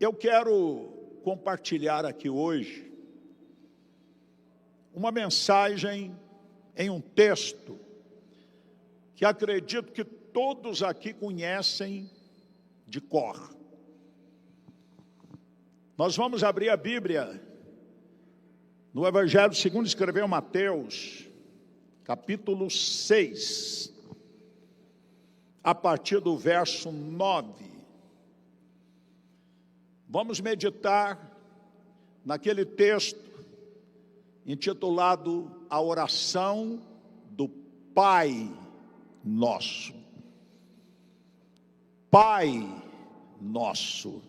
Eu quero compartilhar aqui hoje uma mensagem em um texto que acredito que todos aqui conhecem de cor. Nós vamos abrir a Bíblia no Evangelho segundo escreveu Mateus, capítulo 6, a partir do verso 9. Vamos meditar naquele texto intitulado A Oração do Pai Nosso. Pai Nosso.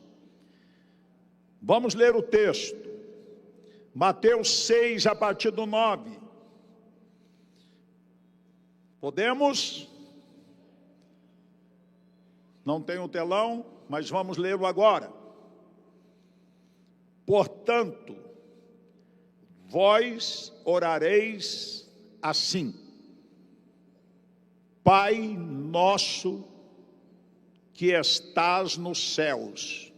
Vamos ler o texto. Mateus 6, a partir do 9. Podemos? Não tem o telão, mas vamos lê-lo agora. Portanto, vós orareis assim: Pai nosso que estás nos céus,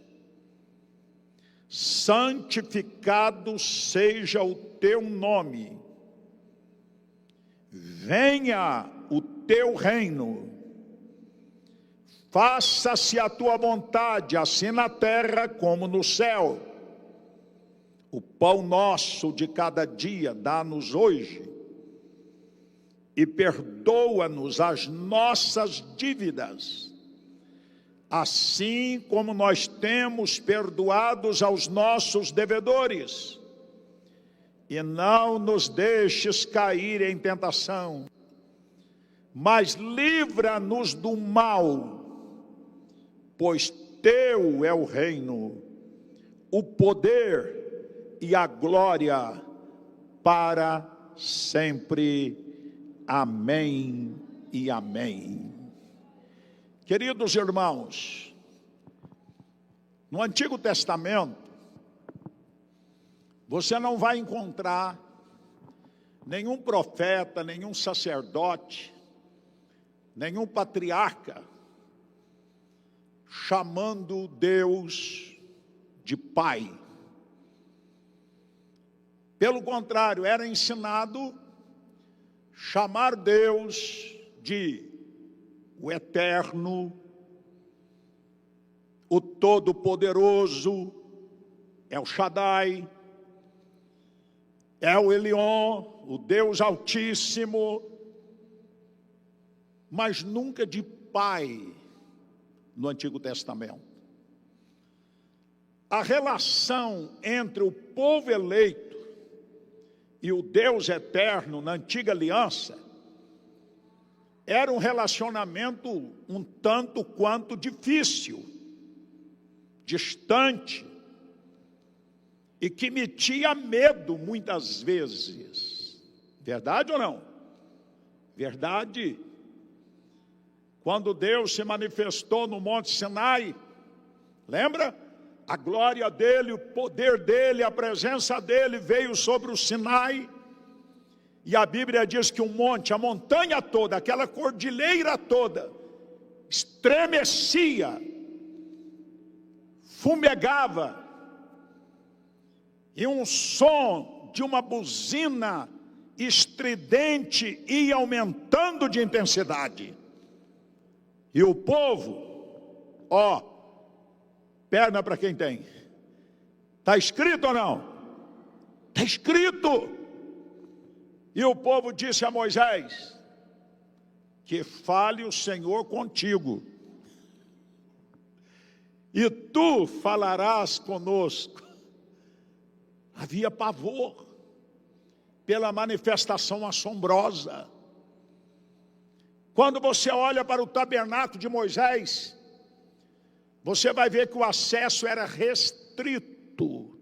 santificado seja o teu nome, venha o teu reino, faça-se a tua vontade, assim na terra como no céu. O pão nosso de cada dia dá-nos hoje, e perdoa-nos as nossas dívidas, assim como nós temos perdoados aos nossos devedores. E não nos deixes cair em tentação, mas livra-nos do mal, pois teu é o reino, o poder e a glória para sempre. Amém e amém. Queridos irmãos, no Antigo Testamento, você não vai encontrar nenhum profeta, nenhum sacerdote, nenhum patriarca chamando Deus de Pai. Pelo contrário, era ensinado chamar Deus de o Eterno, o Todo-Poderoso, El Shaddai, El Elyon, o Deus Altíssimo, mas nunca de Pai no Antigo Testamento. A relação entre o povo eleito e o Deus eterno na antiga aliança era um relacionamento um tanto quanto difícil, distante, e que metia medo muitas vezes. Verdade ou não? Verdade. Quando Deus se manifestou no Monte Sinai, lembra? A glória dele, o poder dele, a presença dele veio sobre o Sinai. E a Bíblia diz que o monte, a montanha toda, aquela cordilheira toda, estremecia, fumegava. E um som de uma buzina estridente ia aumentando de intensidade. E o povo, perna para quem tem. Está escrito ou não? Está escrito. E o povo disse a Moisés: que fale o Senhor contigo, e tu falarás conosco. Havia pavor pela manifestação assombrosa. Quando você olha para o tabernáculo de Moisés, você vai ver que o acesso era restrito.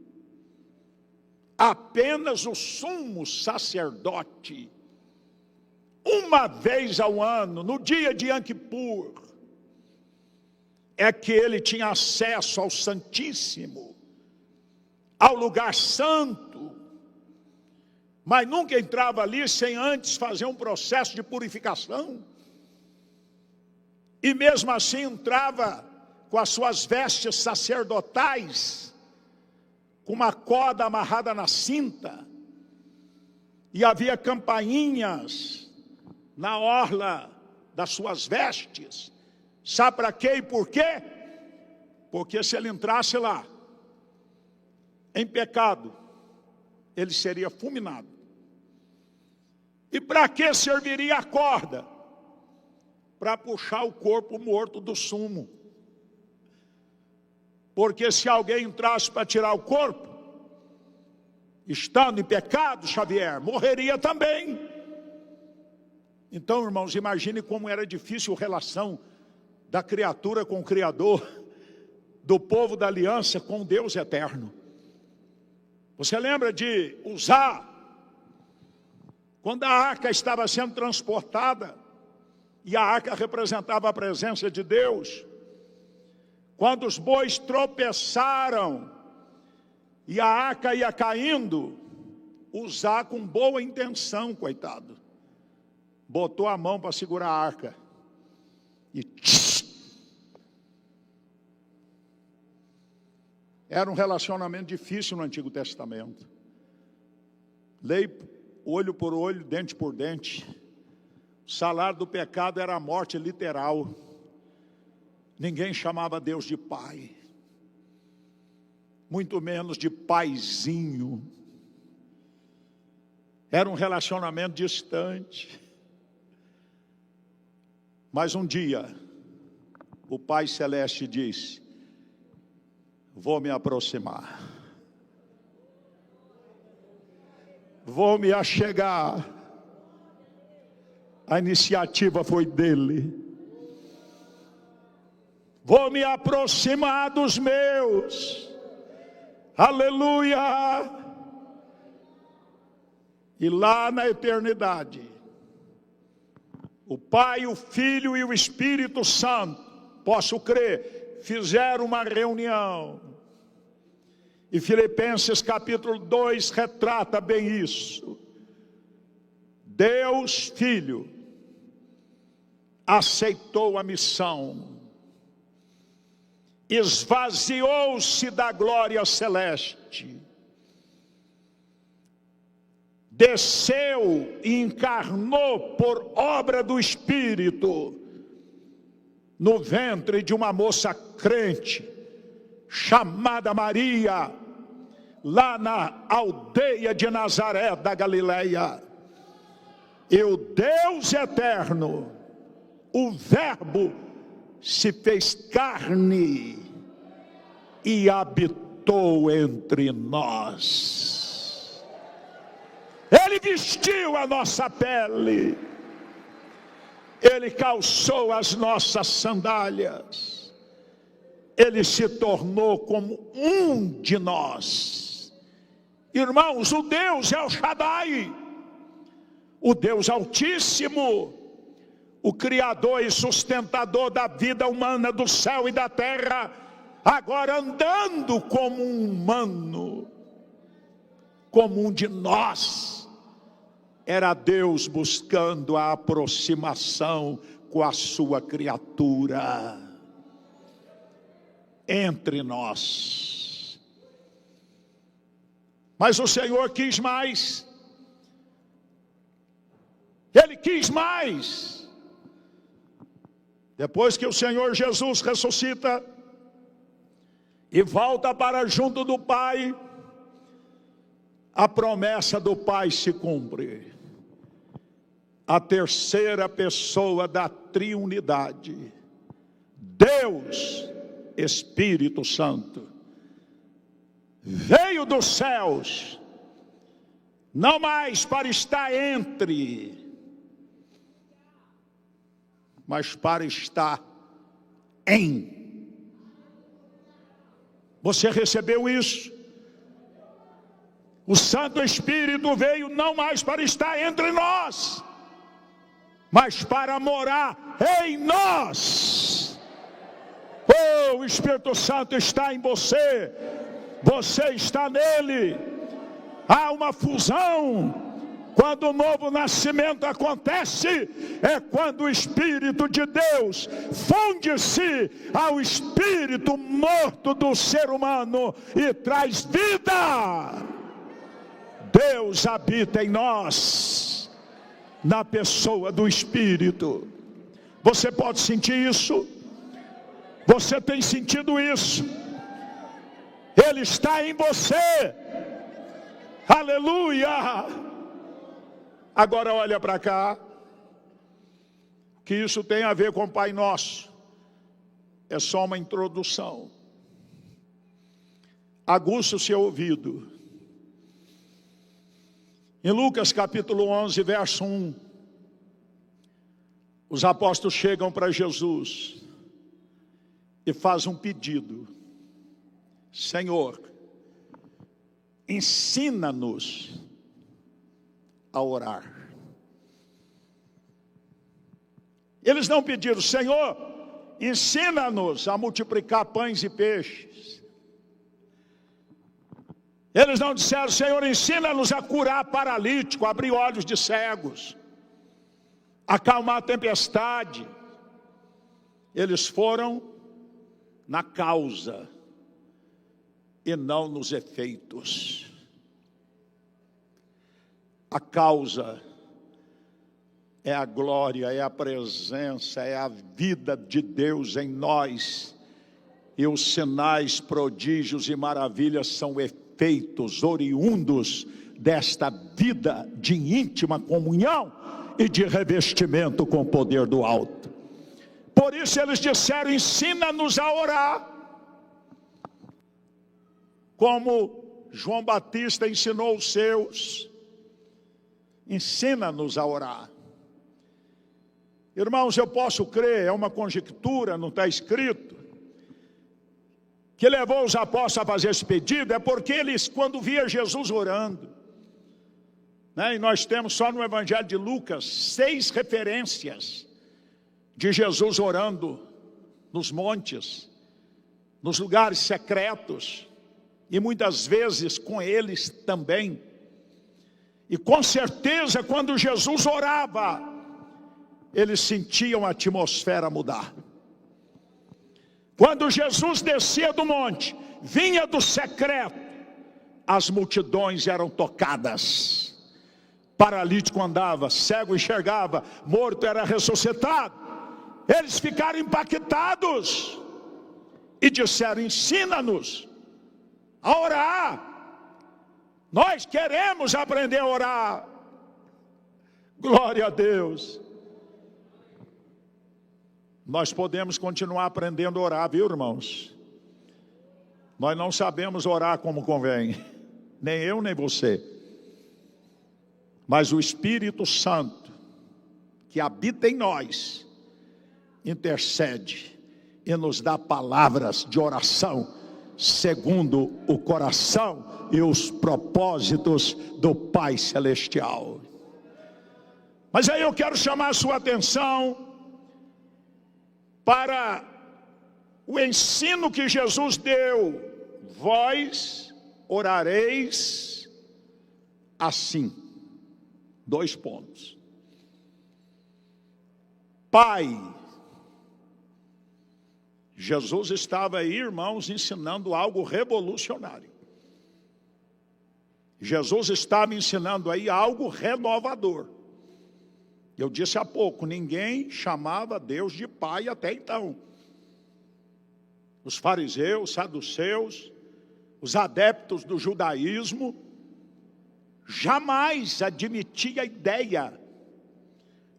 Apenas o sumo sacerdote, uma vez ao ano, no dia de Yom Kippur, é que ele tinha acesso ao Santíssimo, ao lugar santo, mas nunca entrava ali sem antes fazer um processo de purificação. E mesmo assim entrava com as suas vestes sacerdotais, com uma corda amarrada na cinta, e havia campainhas na orla das suas vestes. Sabe para quê e por quê? Porque se ele entrasse lá em pecado, ele seria fulminado. E para que serviria a corda? Para puxar o corpo morto do sumo. Porque se alguém entrasse para tirar o corpo, estando em pecado, Xavier, morreria também. Então, irmãos, imagine como era difícil a relação da criatura com o Criador, do povo da aliança com o Deus eterno. Você lembra de Uzá, quando a arca estava sendo transportada, e a arca representava a presença de Deus, quando os bois tropeçaram, e a arca ia caindo, Uzá, com boa intenção, coitado, botou a mão para segurar a arca, e era um relacionamento difícil no Antigo Testamento. Lei olho por olho, dente por dente. O salário do pecado era a morte literal. Ninguém chamava Deus de pai, muito menos de paizinho. Era um relacionamento distante. Mas um dia, o Pai Celeste disse: vou me aproximar, vou me achegar. A iniciativa foi dele. Vou me aproximar dos meus. Aleluia! E lá na eternidade, o Pai, o Filho e o Espírito Santo, posso crer, fizeram uma reunião. E Filipenses capítulo 2 retrata bem isso. Deus Filho aceitou a missão, esvaziou-se da glória celeste, desceu e encarnou por obra do Espírito no ventre de uma moça crente chamada Maria, lá na aldeia de Nazaré da Galileia. E o Deus eterno, o Verbo, se fez carne e habitou entre nós. Ele vestiu a nossa pele, ele calçou as nossas sandálias, ele se tornou como um de nós. Irmãos, o Deus El Shaddai, o Deus Altíssimo, o Criador e sustentador da vida humana do céu e da terra, agora andando como um humano, como um de nós. Era Deus buscando a aproximação com a sua criatura entre nós. Mas o Senhor quis mais. Ele quis mais. Depois que o Senhor Jesus ressuscita e volta para junto do Pai, a promessa do Pai se cumpre. A terceira pessoa da triunidade, Deus Espírito Santo, veio dos céus, não mais para estar entre, mas para estar em. Você recebeu isso? O Santo Espírito veio não mais para estar entre nós, mas para morar em nós. Oh, o Espírito Santo está em você, você está nele. Há uma fusão, Quando o novo nascimento acontece, é quando o Espírito de Deus funde-se ao espírito morto do ser humano e traz vida. Deus habita em nós, na pessoa do Espírito. Você pode sentir isso? Você tem sentido isso? Ele está em você. Aleluia! Agora olha para cá, que isso tem a ver com o Pai Nosso. É só uma introdução. Aguça o seu ouvido. Em Lucas capítulo 11, verso 1, os apóstolos chegam para Jesus e fazem um pedido. Senhor, ensina-nos a orar. Eles não pediram, Senhor, ensina-nos a multiplicar pães e peixes. Eles não disseram, Senhor, ensina-nos a curar paralítico, abrir olhos de cegos, acalmar a tempestade. Eles foram na causa e não nos efeitos. A causa é a glória, é a presença, é a vida de Deus em nós. E os sinais, prodígios e maravilhas são efeitos oriundos desta vida de íntima comunhão e de revestimento com o poder do alto. Por isso eles disseram, ensina-nos a orar. Como João Batista ensinou os seus. Ensina-nos a orar. Irmãos, eu posso crer, é uma conjectura, não está escrito, que levou os apóstolos a fazer esse pedido, é porque eles, quando via Jesus orando, né, e nós temos só no Evangelho de Lucas 6 referências de Jesus orando nos montes, nos lugares secretos, e muitas vezes com eles também. E com certeza quando Jesus orava, eles sentiam a atmosfera mudar. Quando Jesus descia do monte, vinha do secreto, as multidões eram tocadas. Paralítico andava, cego enxergava, morto era ressuscitado. Eles ficaram impactados e disseram, ensina-nos a orar. Nós queremos aprender a orar. Glória a Deus. Nós podemos continuar aprendendo a orar, viu, irmãos? Nós não sabemos orar como convém, nem eu nem você. Mas o Espírito Santo, que habita em nós, intercede e nos dá palavras de oração, segundo o coração e os propósitos do Pai Celestial. Mas aí eu quero chamar a sua atenção para o ensino que Jesus deu. Vós orareis assim. 2 pontos. Pai. Jesus estava aí, irmãos, ensinando algo revolucionário. Jesus estava ensinando aí algo renovador. Eu disse há pouco, ninguém chamava Deus de Pai até então. Os fariseus, saduceus, os adeptos do judaísmo, jamais admitia a ideia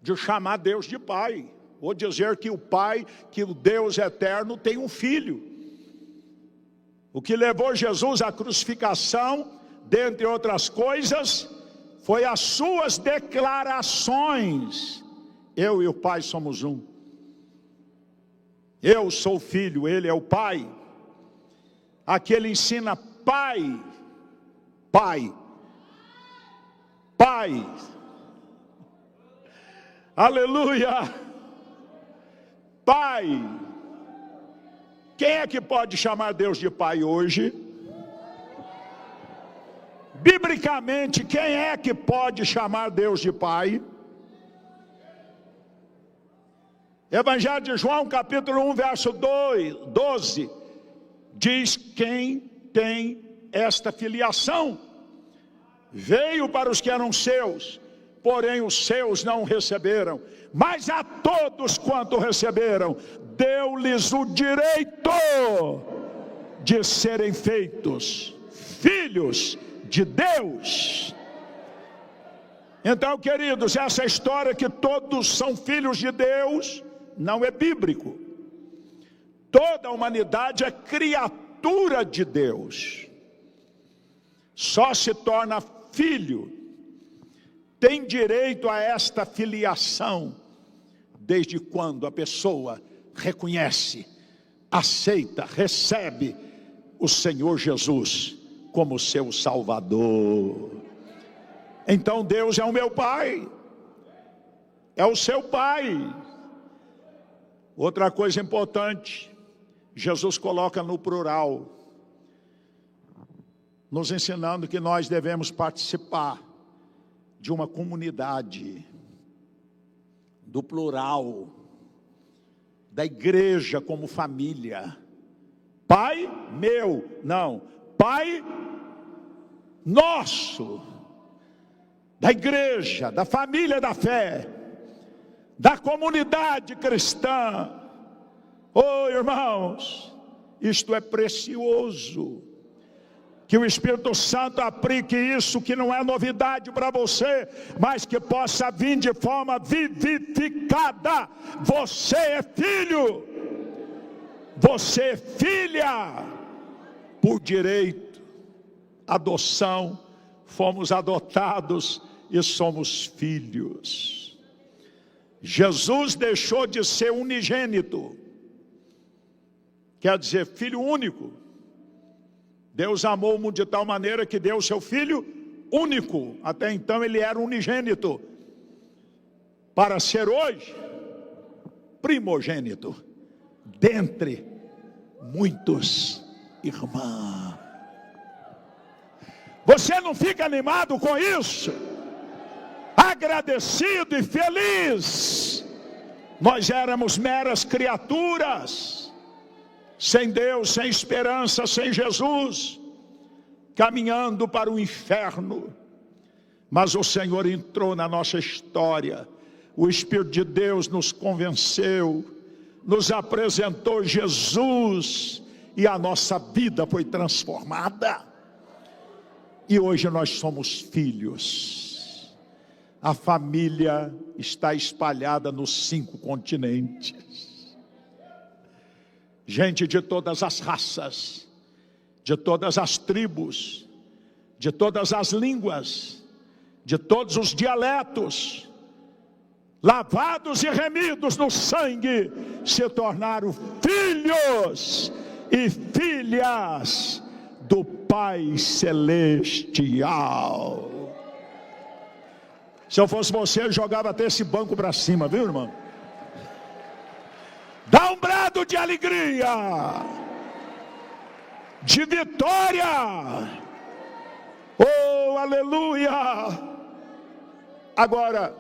de chamar Deus de Pai, ou dizer que o Pai, que o Deus eterno tem um filho. O que levou Jesus à crucificação, dentre outras coisas, foi as suas declarações. Eu e o Pai somos um. Eu sou o Filho, Ele é o Pai. Aqui Ele ensina Pai, Pai, Pai. Aleluia! Pai. Quem é que pode chamar Deus de Pai hoje? Biblicamente, quem é que pode chamar Deus de Pai? Evangelho de João, capítulo 1, verso 12, diz: quem tem esta filiação veio para os que eram seus, porém os seus não receberam. Mas a todos quanto receberam, deu-lhes o direito de serem feitos filhos de Deus. Então, queridos, essa história que todos são filhos de Deus não é bíblico. Toda a humanidade é criatura de Deus. Só se torna filho, tem direito a esta filiação, desde quando a pessoa reconhece, aceita, recebe o Senhor Jesus como seu Salvador. Então Deus é o meu Pai, é o seu Pai. Outra coisa importante, Jesus coloca no plural, nos ensinando que nós devemos participar de uma comunidade, do plural, da igreja como família. Pai meu, não, Pai nosso, da igreja, da família da fé, da comunidade cristã. Oh, irmãos, isto é precioso. Que o Espírito Santo aplique isso, que não é novidade para você, mas que possa vir de forma vivificada. Você é filho, você é filha, por direito, adoção, fomos adotados e somos filhos. Jesus deixou de ser unigênito, quer dizer, filho único. Deus amou o mundo de tal maneira que deu o seu Filho único. Até então ele era unigênito, para ser hoje primogênito dentre muitos irmãos. Você não fica animado com isso? Agradecido e feliz? Nós éramos meras criaturas, sem Deus, sem esperança, sem Jesus, caminhando para o inferno. Mas o Senhor entrou na nossa história, o Espírito de Deus nos convenceu, nos apresentou Jesus, e a nossa vida foi transformada, e hoje nós somos filhos. A família está espalhada nos 5 continentes. Gente de todas as raças, de todas as tribos, de todas as línguas, de todos os dialetos, lavados e remidos no sangue, se tornaram filhos e filhas do Pai Celestial. Se eu fosse você, eu jogava até esse banco para cima, viu, irmão? Dá um brado de alegria, de vitória. Oh, aleluia! Agora,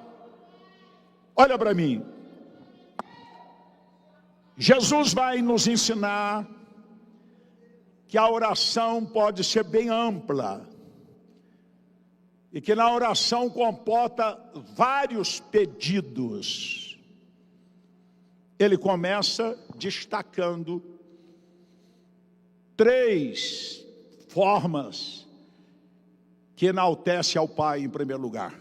olha para mim. Jesus vai nos ensinar que a oração pode ser bem ampla, e que na oração comporta vários pedidos. Ele começa destacando 3 formas que enaltece ao Pai em primeiro lugar.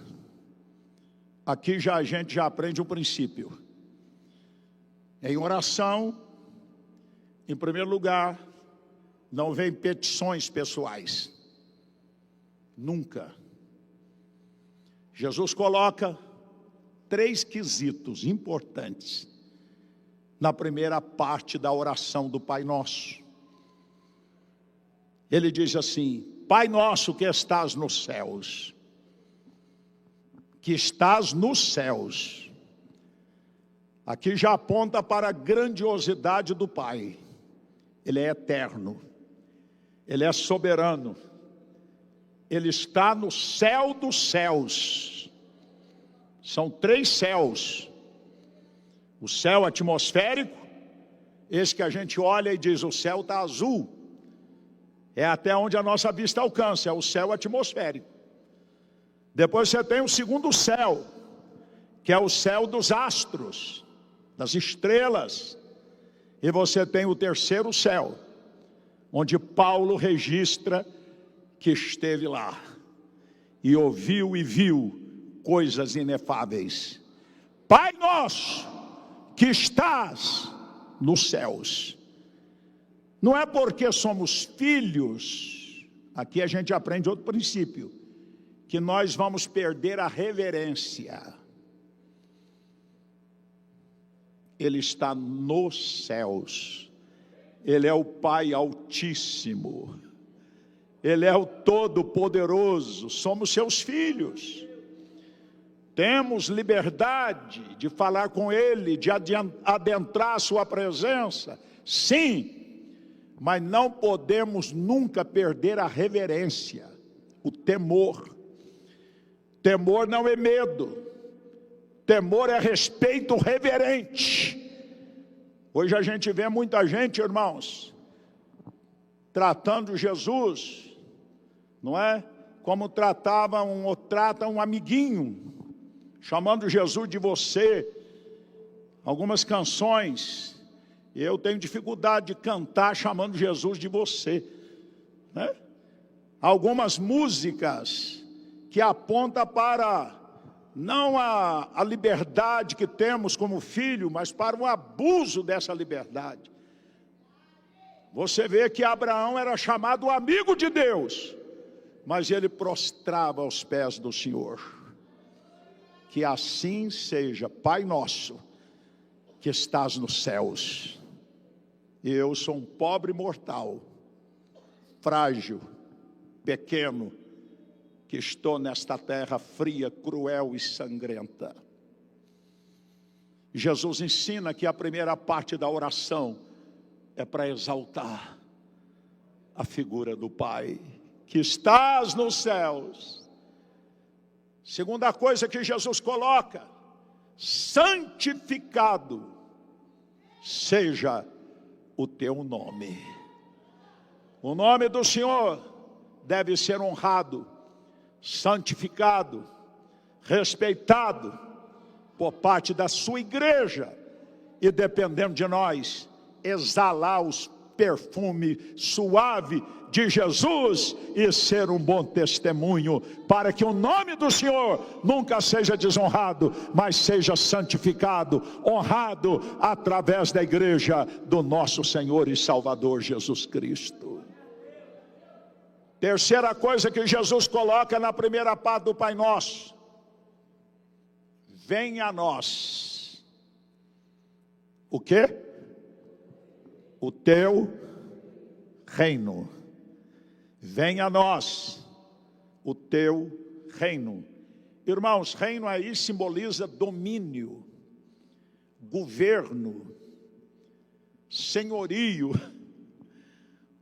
Aqui a gente já aprende um princípio. Em oração, em primeiro lugar, não vem petições pessoais. Nunca. Jesus coloca 3 quesitos importantes na primeira parte da oração do Pai Nosso. Ele diz assim: Pai nosso que estás nos céus, que estás nos céus. Aqui já aponta para a grandiosidade do Pai. Ele é eterno, Ele é soberano, Ele está no céu dos céus. São 3 céus. O céu atmosférico, esse que a gente olha e diz, o céu está azul. É até onde a nossa vista alcança, é o céu atmosférico. Depois você tem o segundo céu, que é o céu dos astros, das estrelas. E você tem o terceiro céu, onde Paulo registra que esteve lá e ouviu e viu coisas inefáveis. Pai nosso que estás nos céus. Não é porque somos filhos, aqui a gente aprende outro princípio, que nós vamos perder a reverência. Ele está nos céus. Ele é o Pai Altíssimo. Ele é o Todo-Poderoso. Somos seus filhos. Temos liberdade de falar com Ele, de adentrar a sua presença. Sim, mas não podemos nunca perder a reverência, o temor. Temor não é medo. Temor é respeito reverente. Hoje a gente vê muita gente, irmãos, tratando Jesus, não é? Como tratavam ou tratam um amiguinho, chamando Jesus de você. Algumas canções, eu tenho dificuldade de cantar chamando Jesus de você, né? Algumas músicas que apontam para não a liberdade que temos como filho, mas para o abuso dessa liberdade. Você vê que Abraão era chamado amigo de Deus, mas ele prostrava aos pés do Senhor. Que assim seja, Pai nosso, que estás nos céus. Eu sou um pobre mortal, frágil, pequeno, que estou nesta terra fria, cruel e sangrenta. Jesus ensina que a primeira parte da oração é para exaltar a figura do Pai, que estás nos céus. Segunda coisa que Jesus coloca, santificado seja o teu nome. O nome do Senhor deve ser honrado, santificado, respeitado por parte da sua igreja, e dependendo de nós, exalar os perfume suave de Jesus e ser um bom testemunho, para que o nome do Senhor nunca seja desonrado, mas seja santificado, honrado através da igreja do nosso Senhor e Salvador Jesus Cristo. Terceira coisa que Jesus coloca na primeira parte do Pai Nosso: venha a nós. O quê? O teu reino. Venha a nós o teu reino. Irmãos, reino aí simboliza domínio, governo, senhorio.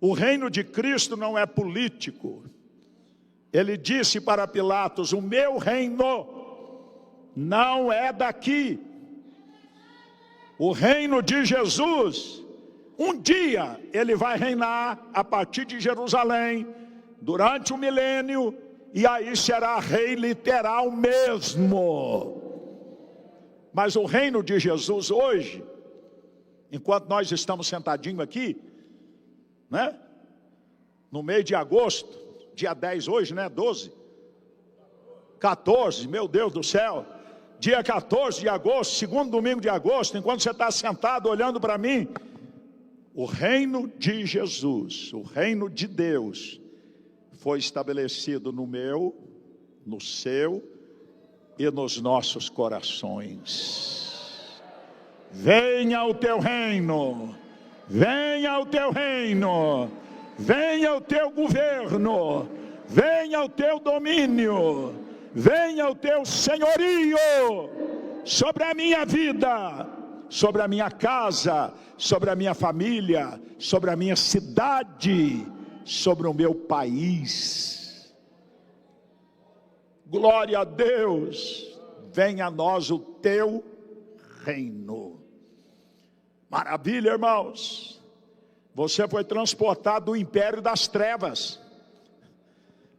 O reino de Cristo não é político. Ele disse para Pilatos: o meu reino não é daqui. O reino de Jesus, um dia ele vai reinar a partir de Jerusalém, durante o milênio, e aí será rei literal mesmo. Mas o reino de Jesus hoje, enquanto nós estamos sentadinhos aqui, né? No mês de agosto, dia 10 hoje, né? 12, 14, meu Deus do céu, dia 14 de agosto, segundo domingo de agosto, enquanto você está sentado olhando para mim, o reino de Jesus, o reino de Deus, foi estabelecido no meu, no seu e nos nossos corações. Venha o teu reino. Venha o teu reino, venha o teu governo, venha o teu domínio, venha o teu senhorio sobre a minha vida, sobre a minha casa, sobre a minha família, sobre a minha cidade, sobre o meu país. Glória a Deus. Venha a nós o teu reino. Maravilha, irmãos. Você foi transportado do império das trevas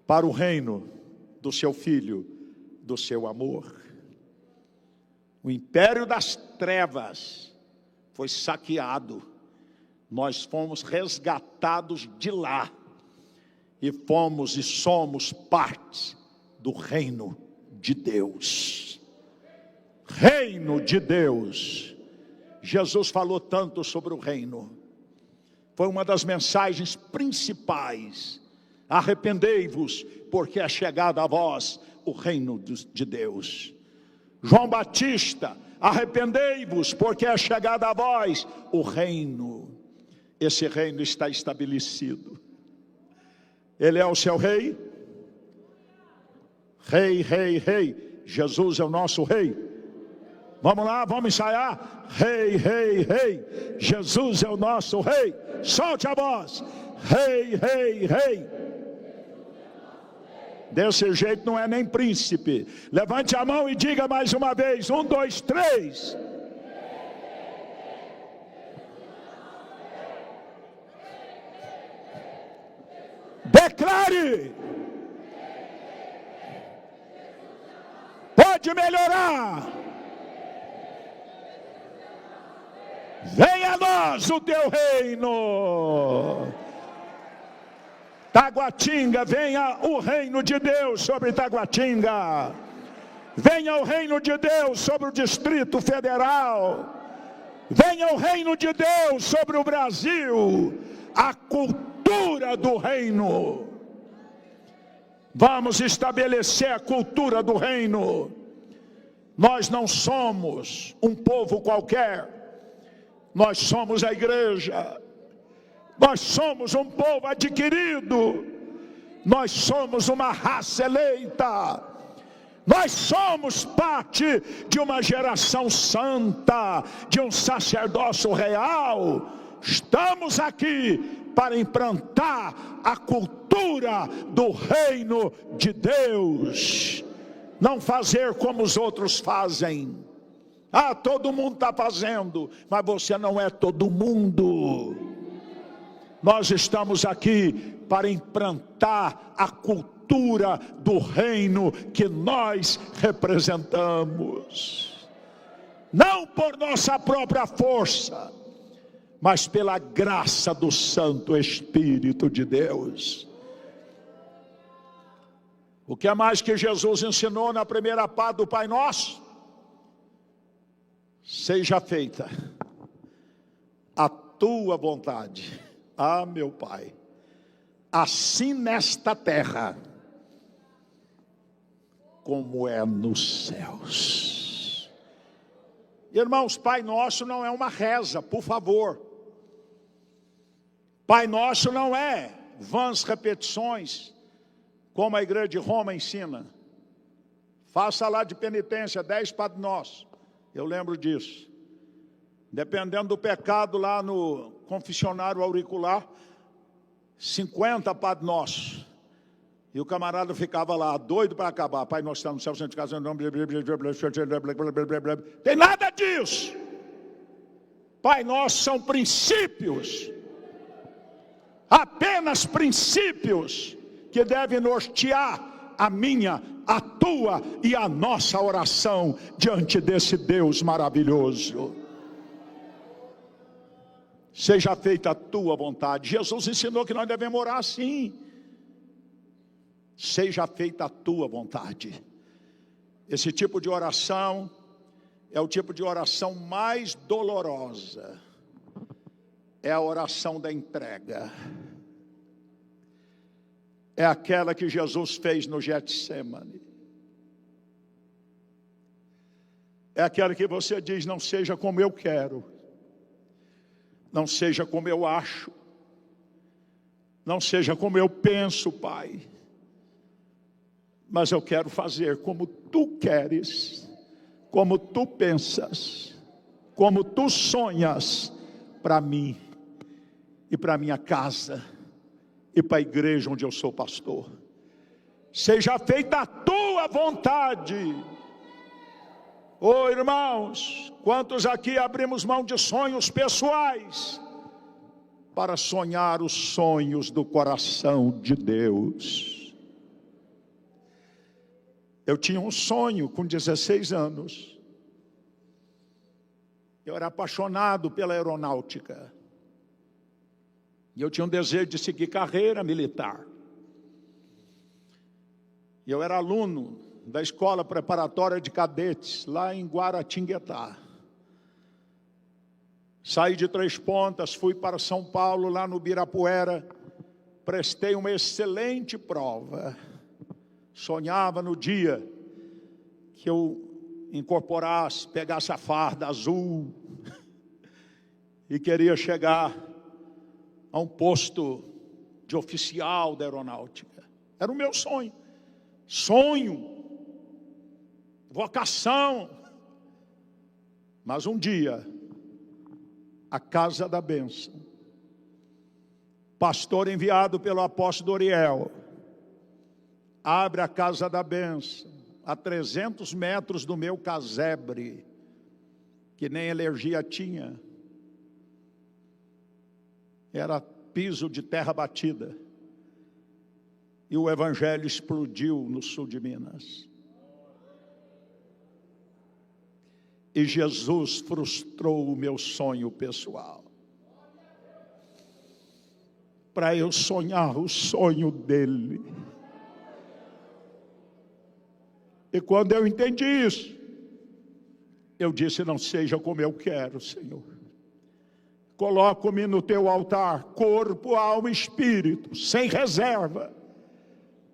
para o reino do seu Filho, do seu amor. O império das trevas foi saqueado. Nós fomos resgatados de lá. E fomos e somos parte do reino de Deus. Reino de Deus. Jesus falou tanto sobre o reino. Foi uma das mensagens principais. Arrependei-vos, porque é chegado a vós o reino de Deus. João Batista, arrependei-vos, porque é chegado a vós o reino. Esse reino está estabelecido. Ele é o seu rei. Rei, rei, rei. Jesus é o nosso rei. Vamos lá, vamos ensaiar. Rei, rei, rei. Jesus é o nosso rei. Solte a voz. Rei, rei, rei. Desse jeito não é nem príncipe. Levante a mão e diga mais uma vez. 1, 2, 3. Declare. Pode melhorar. Venha a nós o teu reino. Taguatinga, venha o reino de Deus sobre Taguatinga. Venha o reino de Deus sobre o Distrito Federal. Venha o reino de Deus sobre o Brasil. A cultura do reino. Vamos estabelecer a cultura do reino. Nós não somos um povo qualquer. Nós somos a igreja. Nós somos um povo adquirido. Nós somos uma raça eleita. Nós somos parte de uma geração santa, de um sacerdócio real. Estamos aqui para implantar a cultura do reino de Deus. Não fazer como os outros fazem. Ah, todo mundo está fazendo, mas você não é todo mundo. Nós estamos aqui para implantar a cultura do reino que nós representamos. Não por nossa própria força, mas pela graça do Santo Espírito de Deus. O que é mais que Jesus ensinou na primeira parte do Pai Nosso? Seja feita a tua vontade. Ah, meu Pai, assim nesta terra, como é nos céus. Irmãos, Pai Nosso não é uma reza, por favor. Pai Nosso não é vãs repetições, como a igreja de Roma ensina. Faça lá de penitência 10 Padre Nosso. Eu lembro disso. Dependendo do pecado lá no confessionário auricular, 50 Padre Nosso. E o camarada ficava lá, doido para acabar. Pai Nosso está no céu, santificado seja o nome. Tem nada disso. Pai Nosso são princípios. Apenas princípios que devem nortear a minha, a tua e a nossa oração diante desse Deus maravilhoso. Seja feita a tua vontade. Jesus ensinou que nós devemos orar assim. Seja feita a tua vontade. Esse tipo de oração é o tipo de oração mais dolorosa. É a oração da entrega. É aquela que Jesus fez no Getsemane. É aquela que você diz, não seja como eu quero. Não seja como eu acho. Não seja como eu penso, Pai. Mas eu quero fazer como tu queres, como tu pensas, como tu sonhas para mim e para minha casa e para a igreja onde eu sou pastor. Seja feita a tua tua vontade. Oh, irmãos, quantos aqui abrimos mão de sonhos pessoais para sonhar os sonhos do coração de Deus? Eu tinha um sonho com 16 anos. Eu era apaixonado pela aeronáutica. E eu tinha um desejo de seguir carreira militar. E eu era aluno da Escola Preparatória de Cadetes, lá em Guaratinguetá. Saí de Três Pontas, fui para São Paulo, lá no Ibirapuera. Prestei uma excelente prova. Sonhava no dia que eu incorporasse, pegasse a farda azul e queria chegar a um posto de oficial da aeronáutica. Era o meu sonho. Sonho, vocação. Mas um dia, a Casa da Bênção, pastor enviado pelo apóstolo Doriel, abre a Casa da Bênção, a 300 metros do meu casebre, que nem energia tinha. Era piso de terra batida. E o evangelho explodiu no sul de Minas. E Jesus frustrou o meu sonho pessoal, para eu sonhar o sonho dele. E quando eu entendi isso, eu disse: não seja como eu quero, Senhor. Coloco-me no teu altar, corpo, alma e espírito, sem reserva,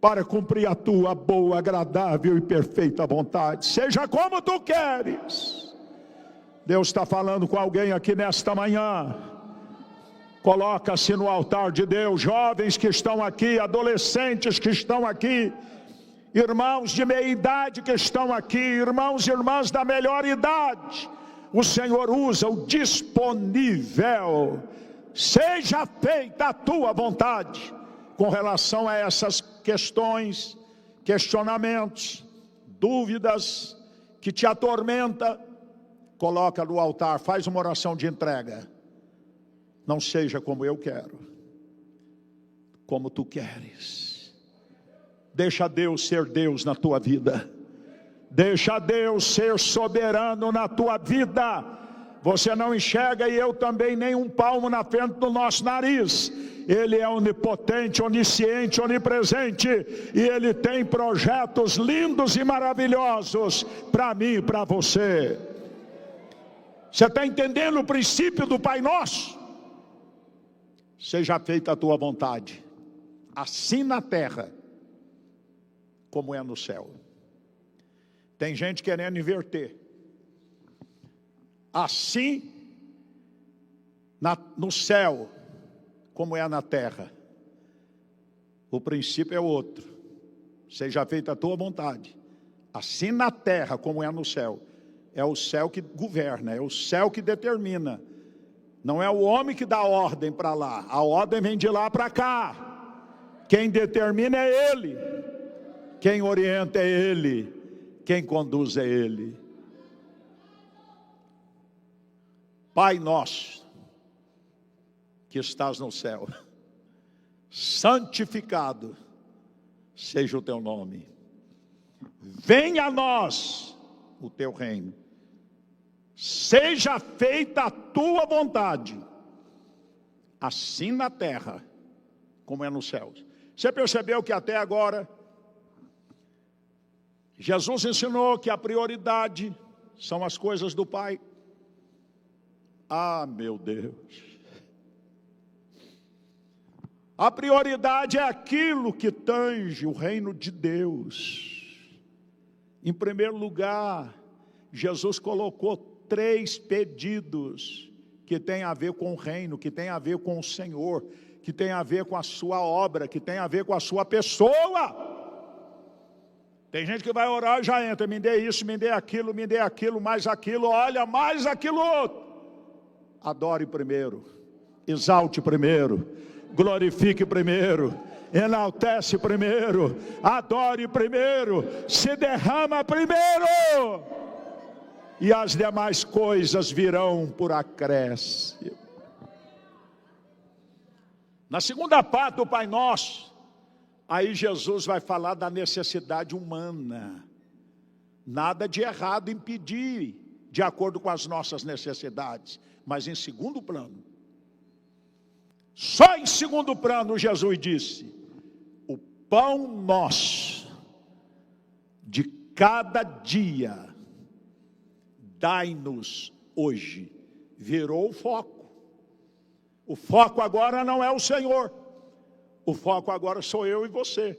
para cumprir a tua boa, agradável e perfeita vontade. Seja como tu queres. Deus está falando com alguém aqui nesta manhã. Coloca-se no altar de Deus, jovens que estão aqui, adolescentes que estão aqui, irmãos de meia idade que estão aqui, irmãos e irmãs da melhor idade. O Senhor usa o disponível. Seja feita a tua vontade. Com relação a essas questões, questionamentos, dúvidas que te atormenta, coloca no altar, faz uma oração de entrega. Não seja como eu quero, como tu queres. Deixa Deus ser Deus na tua vida. Deixa Deus ser soberano na tua vida. Você não enxerga, e eu também, nem um palmo na frente do nosso nariz. Ele é onipotente, onisciente, onipresente, e Ele tem projetos lindos e maravilhosos para mim e para você. Você está entendendo o princípio do Pai Nosso? Seja feita a tua vontade, assim na terra como é no céu. Tem gente querendo inverter. Assim no céu como é na terra. O princípio é outro. Seja feita a tua vontade, assim na terra como é no céu. É o céu que governa, é o céu que determina. Não é o homem que dá ordem para lá. A ordem vem de lá para cá. Quem determina é Ele. Quem orienta é Ele. Quem conduz é Ele. Pai nosso, que estás no céu, santificado seja o teu nome. Venha a nós o teu reino. Seja feita a tua vontade, assim na terra como é nos céus. Você percebeu que até agora Jesus ensinou que a prioridade são as coisas do Pai? Ah, meu Deus! A prioridade é aquilo que tange o reino de Deus. Em primeiro lugar, Jesus colocou 3 pedidos que tem a ver com o reino, que tem a ver com o Senhor, que tem a ver com a sua obra, que tem a ver com a sua pessoa. Tem gente que vai orar e já entra: me dê isso, me dê aquilo, mais aquilo, olha, mais aquilo outro. Adore primeiro, exalte primeiro, glorifique primeiro, enaltece primeiro, adore primeiro, se derrama primeiro, e as demais coisas virão por acréscimo. Na segunda parte do Pai Nosso, aí Jesus vai falar da necessidade humana. Nada de errado em pedir de acordo com as nossas necessidades, mas em segundo plano. Só em segundo plano Jesus disse: o pão nosso de cada dia dai-nos hoje. Virou o foco. O foco agora não é o Senhor. O foco agora sou eu e você.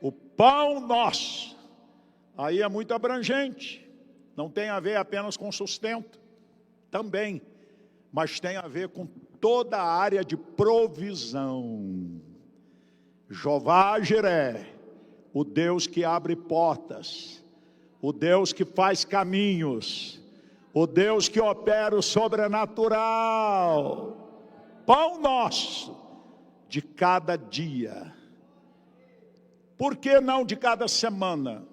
O pão nosso. Aí é muito abrangente. Não tem a ver apenas com sustento. Também. Mas tem a ver com toda a área de provisão. Jeová Jiré, o Deus que abre portas, o Deus que faz caminhos, o Deus que opera o sobrenatural. Pão nosso de cada dia. Por que não de cada semana?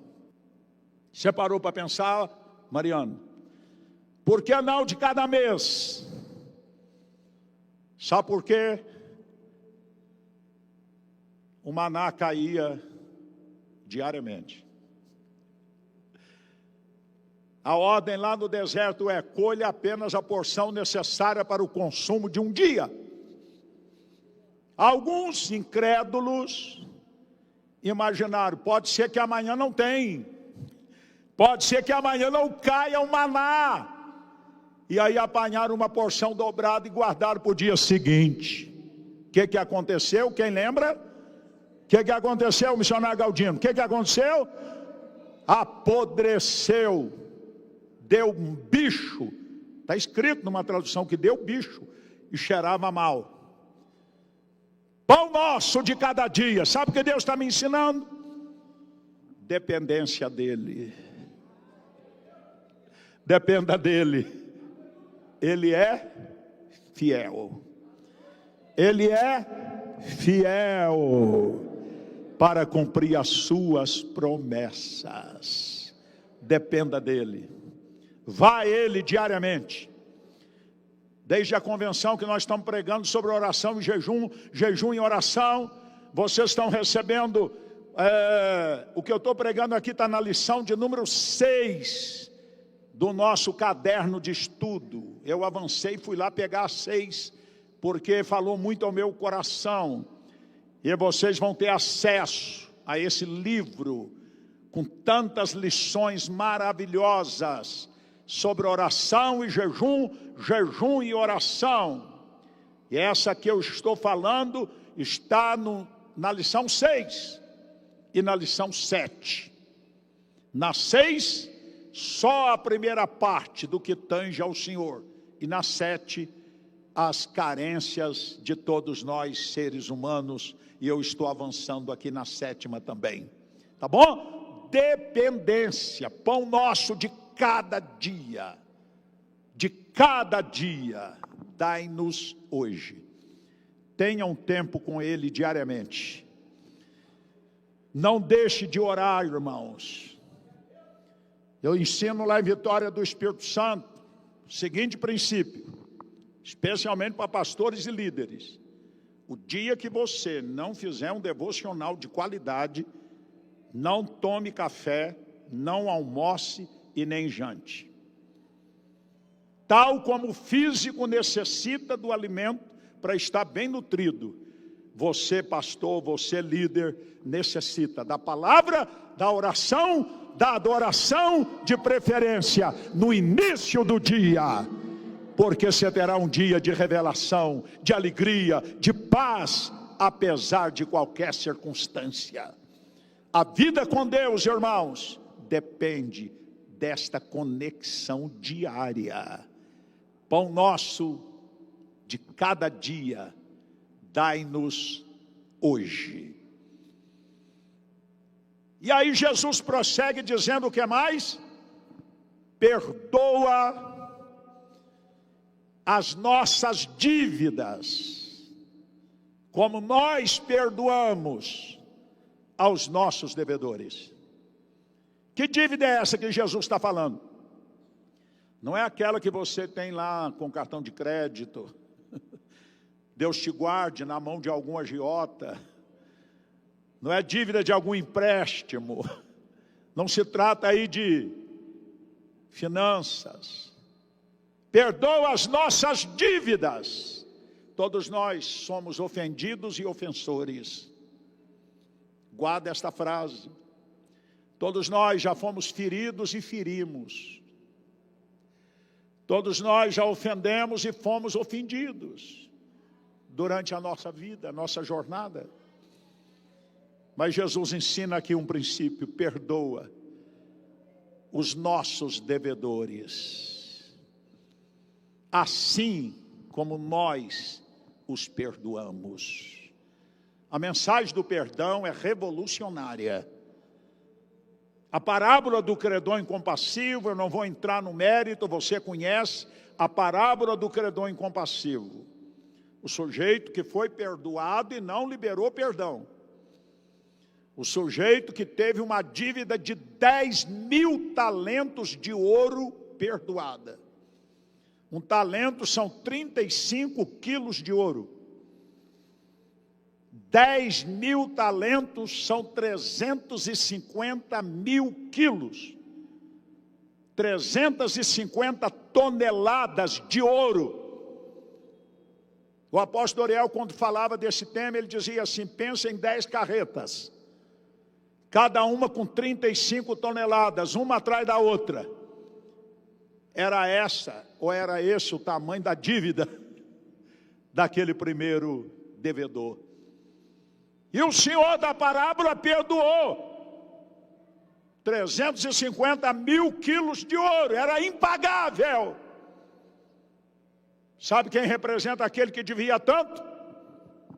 Você parou para pensar, Mariano? Por que não de cada mês? Sabe por quê? O maná caía diariamente. A ordem lá no deserto é: colha apenas a porção necessária para o consumo de um dia. Alguns incrédulos imaginaram: pode ser que amanhã não tem, pode ser que amanhã não caia o maná. E aí apanharam uma porção dobrada e guardaram para o dia seguinte. O que aconteceu? Quem lembra? O que aconteceu, missionário Galdino? O que aconteceu? Apodreceu. Deu um bicho. Está escrito numa tradução que deu bicho e cheirava mal. Pão nosso de cada dia. Sabe o que Deus está me ensinando? Dependência dEle. Dependa dEle. Ele é fiel. Ele é fiel para cumprir as suas promessas. Dependa dEle. Vá a Ele diariamente. Desde a convenção que nós estamos pregando sobre oração e jejum, jejum e oração, vocês estão recebendo, o que eu estou pregando aqui está na lição de número 6 do nosso caderno de estudo. Eu avancei e fui lá pegar a 6, porque falou muito ao meu coração. E vocês vão ter acesso a esse livro, com tantas lições maravilhosas, sobre oração e jejum, jejum e oração. E essa que eu estou falando está na lição 6 e na lição 7. Na 6, só a primeira parte do que tange ao Senhor. E na 7, as carências de todos nós, seres humanos. E eu estou avançando aqui na 7ª também. Tá bom? Dependência, pão nosso de cada dia. De cada dia, dai-nos hoje. Tenha um tempo com Ele diariamente. Não deixe de orar, irmãos. Eu ensino lá em Vitória do Espírito Santo o seguinte princípio, especialmente para pastores e líderes: o dia que você não fizer um devocional de qualidade, não tome café, não almoce e nem jante. Tal como o físico necessita do alimento para estar bem nutrido, você, pastor, você, líder, necessita da palavra, da oração, da adoração, de preferência no início do dia, porque você terá um dia de revelação, de alegria, de paz, apesar de qualquer circunstância. A vida com Deus, irmãos, depende desta conexão diária. Pão nosso de cada dia, dai-nos hoje. E aí Jesus prossegue dizendo o que mais? Perdoa as nossas dívidas, como nós perdoamos aos nossos devedores. Que dívida é essa que Jesus está falando? Não é aquela que você tem lá com cartão de crédito. Deus te guarde na mão de algum agiota. Não é dívida de algum empréstimo. Não se trata aí de finanças. Perdoa as nossas dívidas. Todos nós somos ofendidos e ofensores. Guarda esta frase. Todos nós já fomos feridos e ferimos. Todos nós já ofendemos e fomos ofendidos durante a nossa vida, a nossa jornada. Mas Jesus ensina aqui um princípio: perdoa os nossos devedores, assim como nós os perdoamos. A mensagem do perdão é revolucionária. A parábola do credor incompassivo, eu não vou entrar no mérito, você conhece a parábola do credor incompassivo. O sujeito que foi perdoado e não liberou perdão. O sujeito que teve uma dívida de 10.000 talentos de ouro perdoada. Um talento são 35 quilos de ouro. 10.000 talentos são 350 mil quilos. 350 toneladas de ouro. O apóstolo Ariel, quando falava desse tema, ele dizia assim: pensa em 10 carretas. Cada uma com 35 toneladas, uma atrás da outra. Era essa, ou era esse o tamanho da dívida daquele primeiro devedor. E o Senhor da parábola perdoou 350 mil quilos de ouro, era impagável. Sabe quem representa aquele que devia tanto?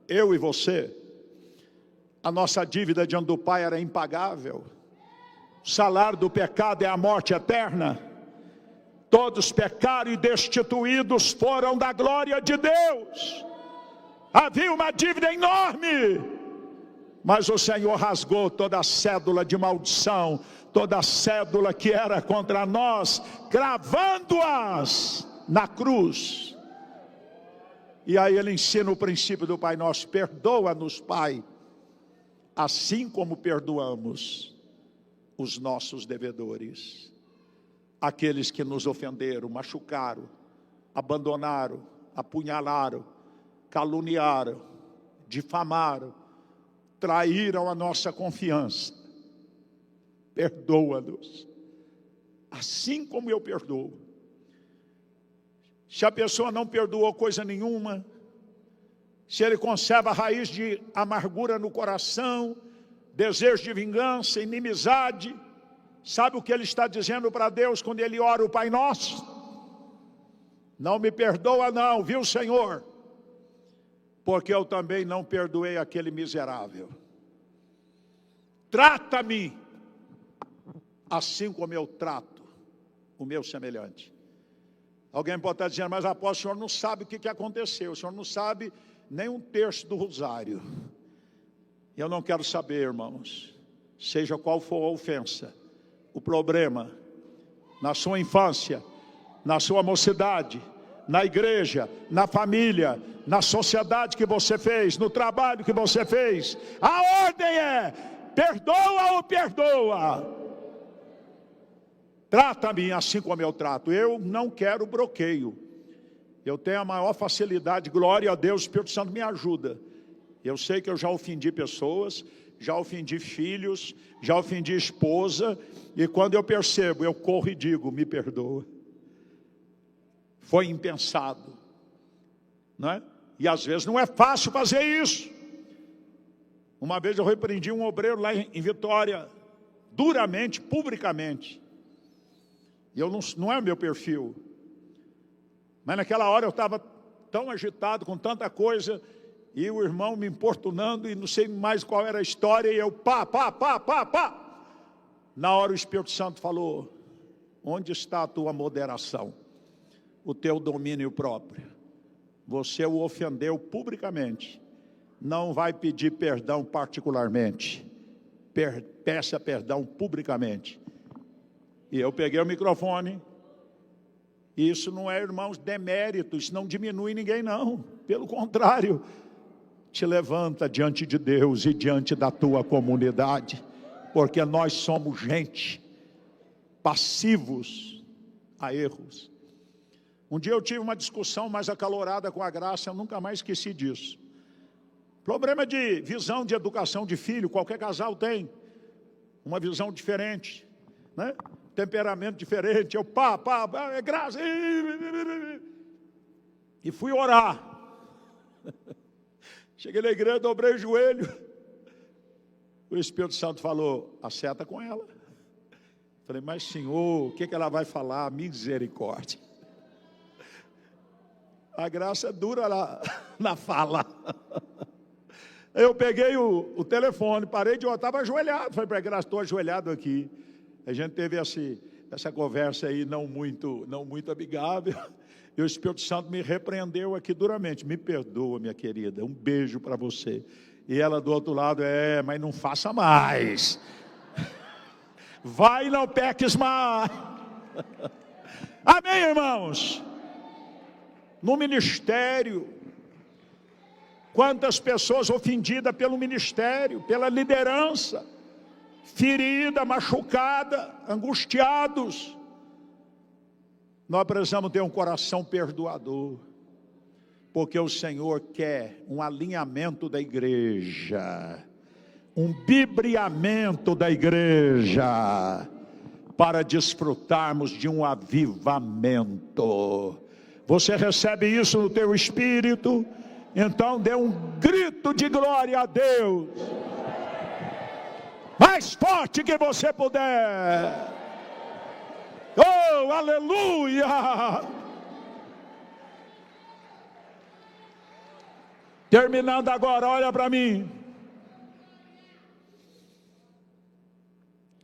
Eu e você. A nossa dívida diante do Pai era impagável. O salário do pecado é a morte eterna. Todos pecaram e destituídos foram da glória de Deus. Havia uma dívida enorme. Mas o Senhor rasgou toda a cédula de maldição, toda a cédula que era contra nós, cravando-as na cruz. E aí ele ensina o princípio do Pai Nosso: perdoa-nos, Pai, assim como perdoamos os nossos devedores. Aqueles que nos ofenderam, machucaram, abandonaram, apunhalaram, caluniaram, difamaram, traíram a nossa confiança. Perdoa-nos, assim como eu perdoo. Se a pessoa não perdoou coisa nenhuma, se ele conserva a raiz de amargura no coração, desejo de vingança, inimizade, sabe o que ele está dizendo para Deus quando ele ora o Pai Nosso? Não me perdoa não, viu, Senhor? Porque eu também não perdoei aquele miserável. Trata-me assim como eu trato o meu semelhante. Alguém pode estar dizendo: mas apóstolo, o senhor não sabe o que aconteceu, o senhor não sabe nem um terço do rosário. Eu não quero saber, irmãos, seja qual for a ofensa, o problema, na sua infância, na sua mocidade, na igreja, na família, na sociedade que você fez, no trabalho que você fez, a ordem é: perdoa ou perdoa. Trata-me assim como eu trato. Eu não quero bloqueio. Eu tenho a maior facilidade, glória a Deus, o Espírito Santo me ajuda. Eu sei que eu já ofendi pessoas, já ofendi filhos, já ofendi esposa, e quando eu percebo, eu corro e digo: me perdoa. Foi impensado, não é? E às vezes não é fácil fazer isso. Uma vez eu repreendi um obreiro lá em Vitória, duramente, publicamente. E eu não é o meu perfil. Mas naquela hora eu estava tão agitado com tanta coisa, e o irmão me importunando, e não sei mais qual era a história, e eu pá. Na hora o Espírito Santo falou: onde está a tua moderação? O teu domínio próprio? Você o ofendeu publicamente, não vai pedir perdão particularmente. Peça perdão publicamente. E eu peguei o microfone. Isso não é, irmãos, demérito, isso não diminui ninguém, não. Pelo contrário, te levanta diante de Deus e diante da tua comunidade, porque nós somos gente, passivos a erros. Um dia eu tive uma discussão mais acalorada com a Graça, eu nunca mais esqueci disso. Problema de visão de educação de filho, qualquer casal tem uma visão diferente, né? Temperamento diferente. Eu é Graça. E fui orar. Cheguei na igreja, dobrei o joelho. O Espírito Santo falou: acerta com ela. Falei: mas Senhor, o que ela vai falar? Misericórdia. A Graça é dura na fala. Eu peguei o telefone, parei de orar, estava ajoelhado. Falei para a Graça: estou ajoelhado aqui. A gente teve essa conversa aí não muito amigável. E o Espírito Santo me repreendeu aqui duramente. Me perdoa, minha querida, um beijo para você. E ela do outro lado: mas não faça mais. Vai e não peques mais. Amém, irmãos? No ministério, quantas pessoas ofendidas pelo ministério, pela liderança, ferida, machucada, angustiados. Nós precisamos ter um coração perdoador, porque o Senhor quer um alinhamento da igreja, um bibriamento da igreja, para desfrutarmos de um avivamento. Você recebe isso no teu espírito? Então dê um grito de glória a Deus, mais forte que você puder. Oh, aleluia! Terminando agora, olha para mim.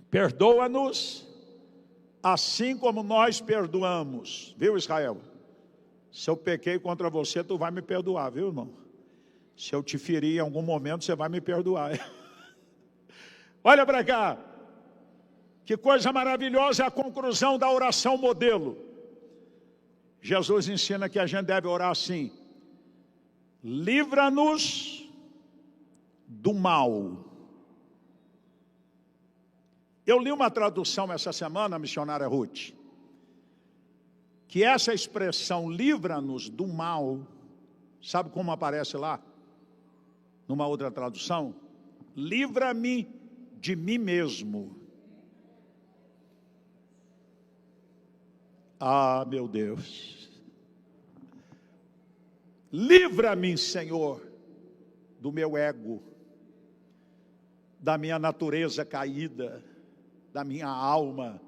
Perdoa-nos assim como nós perdoamos. Viu, Israel? Se eu pequei contra você, tu vai me perdoar, viu, irmão? Se eu te ferir em algum momento, você vai me perdoar. Olha para cá. Que coisa maravilhosa é a conclusão da oração modelo. Jesus ensina que a gente deve orar assim: livra-nos do mal. Eu li uma tradução essa semana, a missionária Ruth, que essa expressão livra-nos do mal, sabe como aparece lá? Numa outra tradução: livra-me de mim mesmo. Ah, meu Deus. Livra-me, Senhor, do meu ego, da minha natureza caída, da minha alma,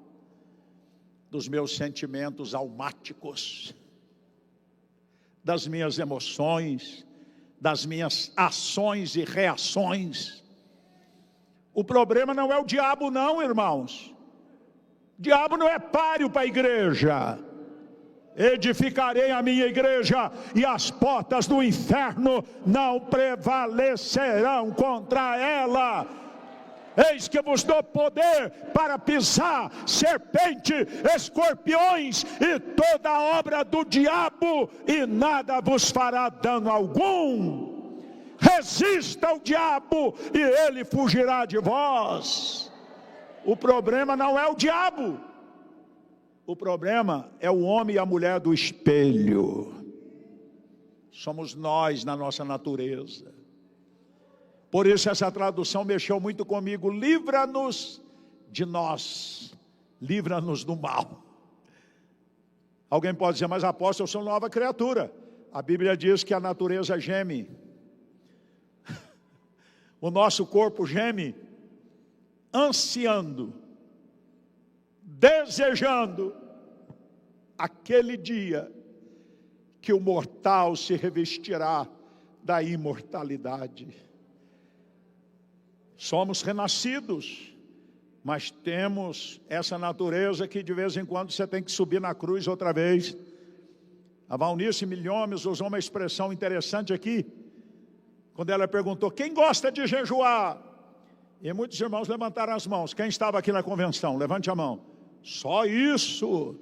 dos meus sentimentos almáticos, das minhas emoções, das minhas ações e reações. O problema não é o diabo, não, irmãos. O diabo não é páreo para a igreja. Edificarei a minha igreja e as portas do inferno não prevalecerão contra ela. Eis que vos dou poder para pisar serpente, escorpiões e toda a obra do diabo, e nada vos fará dano algum. Resista ao diabo e ele fugirá de vós. O problema não é o diabo. O problema é o homem e a mulher do espelho. Somos nós na nossa natureza. Por isso essa tradução mexeu muito comigo. Livra-nos de nós. Livra-nos do mal. Alguém pode dizer: mas apóstolo, eu sou nova criatura. A Bíblia diz que a natureza geme. O nosso corpo geme, ansiando, desejando aquele dia que o mortal se revestirá da imortalidade. Somos renascidos, mas temos essa natureza que de vez em quando você tem que subir na cruz outra vez. A Valnice Milhomes usou uma expressão interessante aqui. quando ela perguntou, quem gosta de jejuar? E muitos irmãos levantaram as mãos. Quem estava aqui na convenção? Levante a mão. Só isso.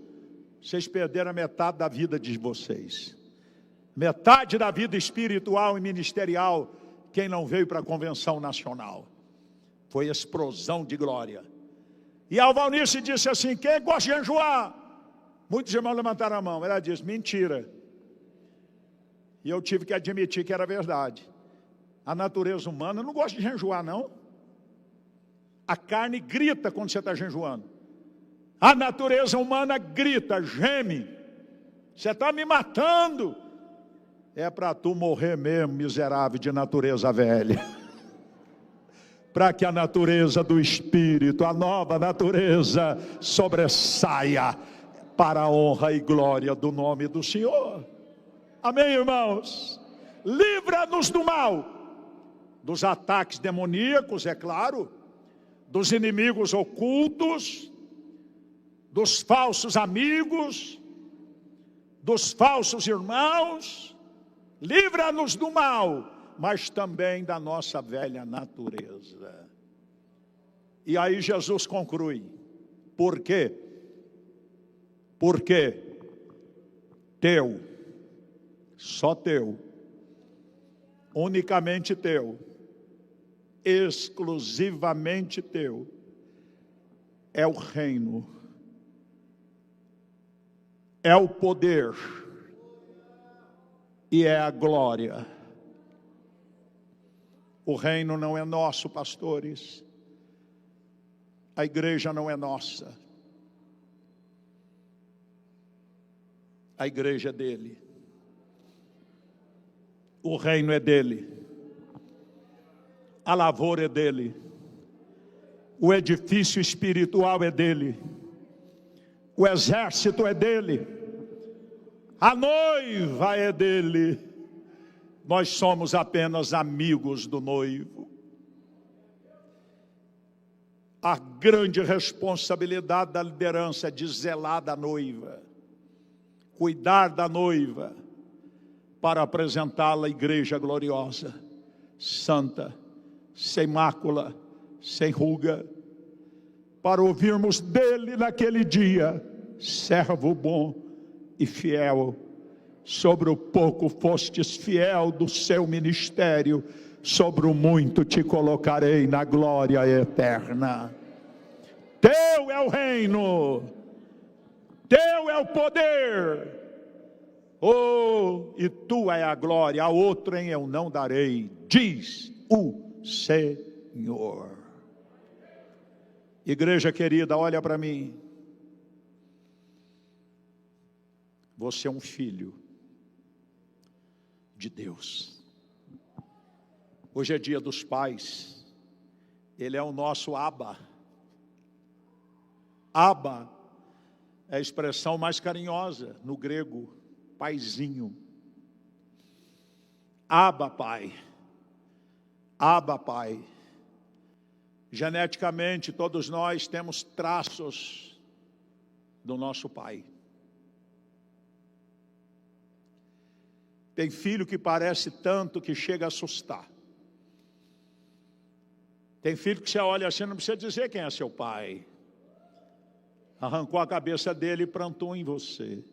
Vocês perderam a metade da vida de vocês. Metade da vida espiritual e ministerial, quem não veio para a convenção nacional. Foi explosão de glória. E a Valnice disse assim, quem gosta de jejuar? Muitos irmãos levantaram a mão. Ela disse, mentira. E eu tive que admitir que era verdade. A natureza humana não gosta de jejuar, não. A carne grita quando você está jejuando. A natureza humana grita, geme. Você está me matando. É para tu morrer mesmo, miserável de natureza velha. Para que a natureza do Espírito, a nova natureza, sobressaia para a honra e glória do nome do Senhor. Amém, irmãos? Livra-nos do mal, dos ataques demoníacos, é claro, dos inimigos ocultos, dos falsos amigos, dos falsos irmãos. Livra-nos do mal, mas também da nossa velha natureza. E aí Jesus conclui. Por quê? Porque teu, só teu, unicamente teu, exclusivamente teu, é o reino, é o poder e é a glória. O reino não é nosso, pastores. A igreja não é nossa. A igreja é dele. O reino é dele. A lavoura é dele. O edifício espiritual é dele. O exército é dele. A noiva é dele. Nós somos apenas amigos do noivo. A grande responsabilidade da liderança é de zelar da noiva, cuidar da noiva, para apresentá-la à igreja gloriosa, santa, sem mácula, sem ruga, para ouvirmos dele naquele dia, servo bom e fiel, sobre o pouco fostes fiel do seu ministério, sobre o muito te colocarei na glória eterna. Teu é o reino, teu é o poder, e tua é a glória, a outrem eu não darei, diz o Senhor. Igreja querida, olha para mim. Você é um filho de Deus. Hoje é dia dos pais. Ele é o nosso Abba. Abba é a expressão mais carinhosa no grego, paizinho. Abba, pai. Abba, pai. Geneticamente, todos nós temos traços do nosso pai. Tem filho que parece tanto que chega a assustar. Tem filho que você olha assim, não precisa dizer quem é seu pai. Arrancou a cabeça dele e plantou em você.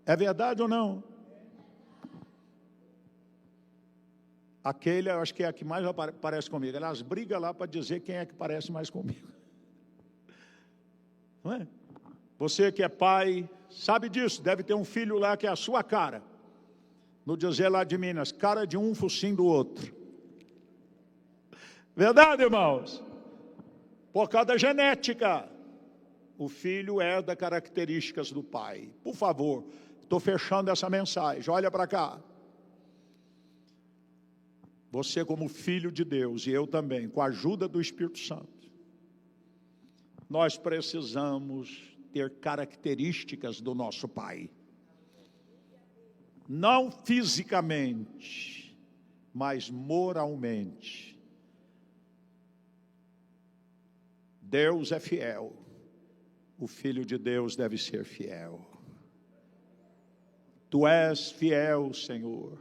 É verdade ou não? Aquele, eu acho que é a que mais parece comigo. Elas brigam lá para dizer quem é que parece mais comigo. Não é? Você que é pai, sabe disso. Deve ter um filho lá que é a sua cara. No dizer lá de Minas, cara de um, focinho do outro. Verdade, irmãos? Por causa da genética. O filho herda características do pai. Por favor, estou fechando essa mensagem. Olha para cá. Você como filho de Deus, e eu também, com a ajuda do Espírito Santo, nós precisamos ter características do nosso pai. Não fisicamente, mas moralmente. Deus é fiel. O Filho de Deus deve ser fiel. Tu és fiel, Senhor.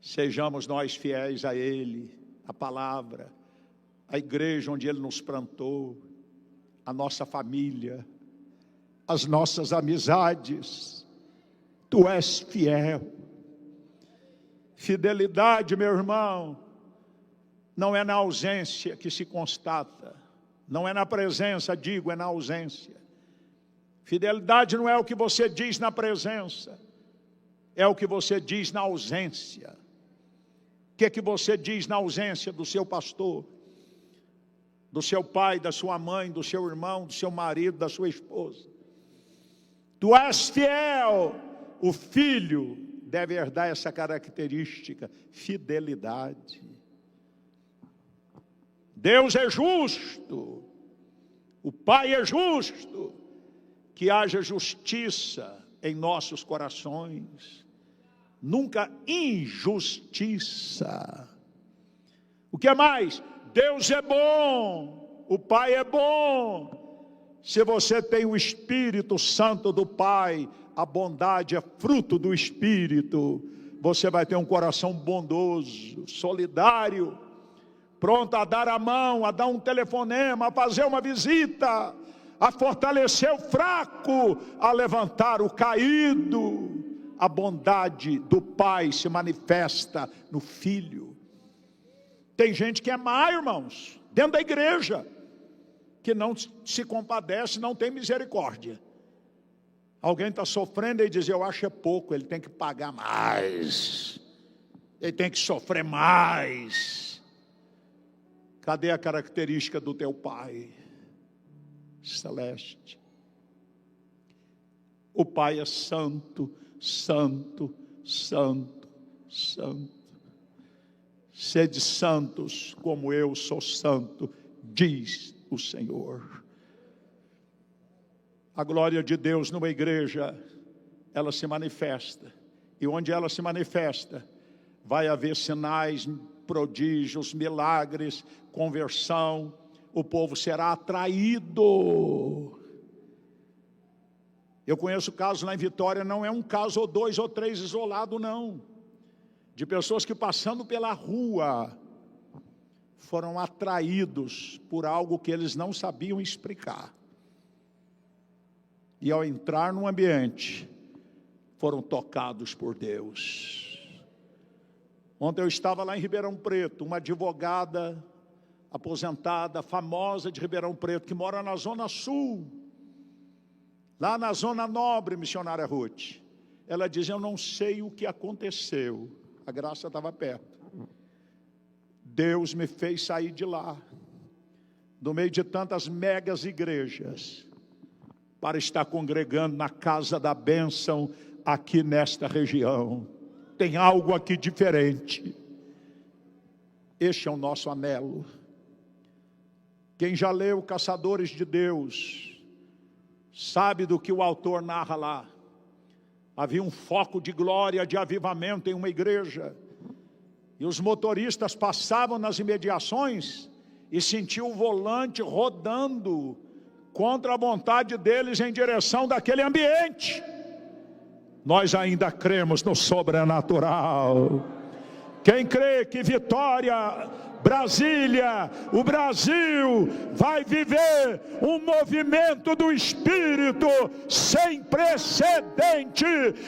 Sejamos nós fiéis a Ele, a palavra, a igreja onde Ele nos plantou, a nossa família, as nossas amizades. Tu és fiel. Fidelidade, meu irmão, não é na ausência que se constata, não é na presença, digo, é na ausência. Fidelidade não é o que você diz na presença, é o que você diz na ausência. O que você diz na ausência do seu pastor, do seu pai, da sua mãe, do seu irmão, do seu marido, da sua esposa? Tu és fiel. O filho deve herdar essa característica, fidelidade. Deus é justo, o Pai é justo, que haja justiça em nossos corações, nunca injustiça. O que é mais? Deus é bom, o Pai é bom. Se você tem o Espírito Santo do Pai, a bondade é fruto do Espírito, você vai ter um coração bondoso, solidário, pronto a dar a mão, a dar um telefonema, a fazer uma visita, a fortalecer o fraco, a levantar o caído. A bondade do Pai se manifesta no Filho. Tem gente que é má, irmãos, dentro da igreja, que não se compadece, não tem misericórdia. Alguém está sofrendo e diz: eu acho é pouco, ele tem que pagar mais, ele tem que sofrer mais. Cadê a característica do teu Pai celeste? O Pai é santo, santo, santo, santo. Sede santos como eu sou santo, diz o Senhor. A glória de Deus numa igreja, ela se manifesta. E onde ela se manifesta, vai haver sinais, prodígios, milagres, conversão. O povo será atraído. Eu conheço casos lá em Vitória, não é um caso ou dois ou três isolado, não. De pessoas que passando pela rua, foram atraídos por algo que eles não sabiam explicar. E ao entrar no ambiente, foram tocados por Deus. Ontem eu estava lá em Ribeirão Preto, uma advogada aposentada, famosa de Ribeirão Preto, que mora na Zona Sul, lá na Zona Nobre, missionária Ruth. Ela diz: eu não sei o que aconteceu, a graça estava perto. Deus me fez sair de lá, no meio de tantas megas igrejas, para estar congregando na casa da bênção aqui nesta região. Tem algo aqui diferente. Este é o nosso anelo. Quem já leu Caçadores de Deus sabe do que o autor narra lá. Havia um foco de glória, de avivamento em uma igreja, e os motoristas passavam nas imediações e sentiam o volante rodando contra a vontade deles em direção daquele ambiente. Nós ainda cremos no sobrenatural. Quem crê que Vitória, Brasília, o Brasil vai viver um movimento do Espírito sem precedente?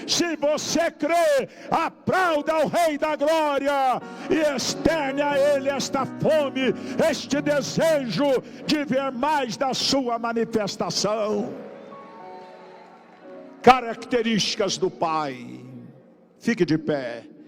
Se você crê, aplauda ao Rei da Glória e externe a Ele esta fome, este desejo de ver mais da sua manifestação. Características do Pai. Fique de pé.